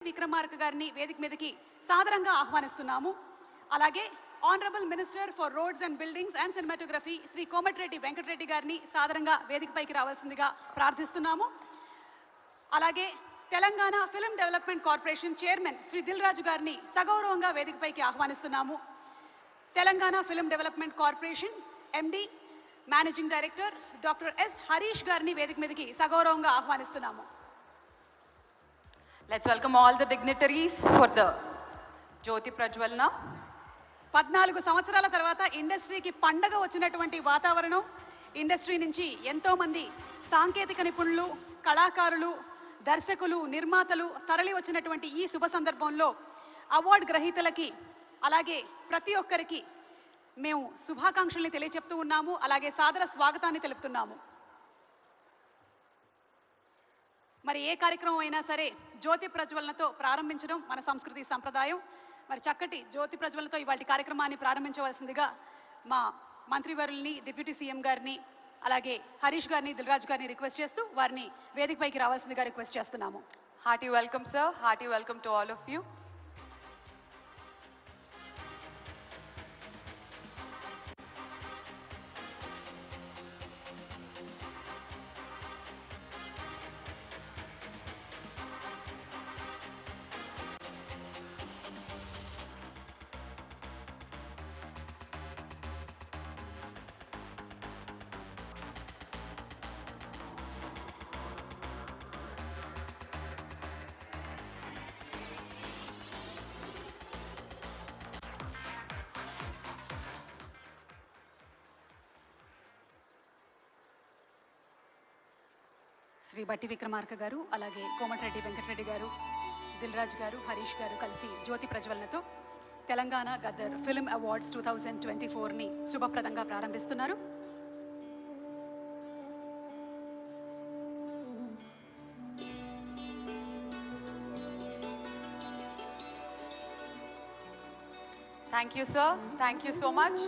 విక్రమార్క గారిని వేదిక మీదకి సాదరంగా ఆహ్వానిస్తున్నాము. అలాగే honourable minister for roads and buildings and cinematography Shri Komatireddy Venkatreddy గారిని సాదరంగా వేదికపైకి రావాల్సిందిగా ప్రార్థిస్తున్నాము. అలాగే Telangana film development corporation chairman Shri Dil Raju గారిని సగౌరవంగా వేదికపైకి ఆహ్వానిస్తున్నాము. Telangana film development corporation MD managing director doctor S Harish గారిని వేదిక మీదకి సగౌరవంగా ఆహ్వానిస్తున్నాము. Let's welcome all the dignitaries for the Jyoti Prajwalna. 14 సంవత్సరాల తర్వాత ఇండస్ట్రీకి పండగ వచ్చినటువంటి వాతావరణం, ఇండస్ట్రీ నుంచి ఎంతో మంది సాంకేతిక నిపుణులు, కళాకారులు, దర్శకులు, నిర్మాతలు తరలి వచ్చినటువంటి ఈ శుభ సందర్భంలో అవార్డు గ్రహీతలకి అలాగే ప్రతి ఒక్కరికి మేము శుభాకాంక్షల్ని తెలియజెప్తూ ఉన్నాము. అలాగే సాదర స్వాగతాన్ని తెలుపుతున్నాము. మరి ఏ కార్యక్రమం అయినా సరే జ్యోతి ప్రజ్వలనతో ప్రారంభించడం మన సంస్కృతి సంప్రదాయం. మరి చక్కటి జ్యోతి ప్రజ్వలనతో ఇవాళ కార్యక్రమాన్ని ప్రారంభించవలసిందిగా మా మంత్రివర్యుల్ని, డిప్యూటీ సీఎం గారిని, అలాగే హరీష్ గారిని, దిల్ రాజు గారిని రిక్వెస్ట్ చేస్తూ వారిని వేదికపైకి రావాల్సిందిగా రిక్వెస్ట్ చేస్తున్నాము. Hearty welcome, sir. Hearty welcome to all of you. Shri బట్టి విక్రమార్క గారు, అలాగే కోమటిరెడ్డి వెంకటరెడ్డి గారు, దిల్ రాజు గారు, హరీష్ గారు కలిసి జ్యోతి ప్రజ్వలనతో తెలంగాణ గద్దర్ ఫిల్మ్ అవార్డ్స్ 2024ని శుభప్రదంగా ప్రారంభిస్తున్నారు. Thank you, sir. Thank you so much.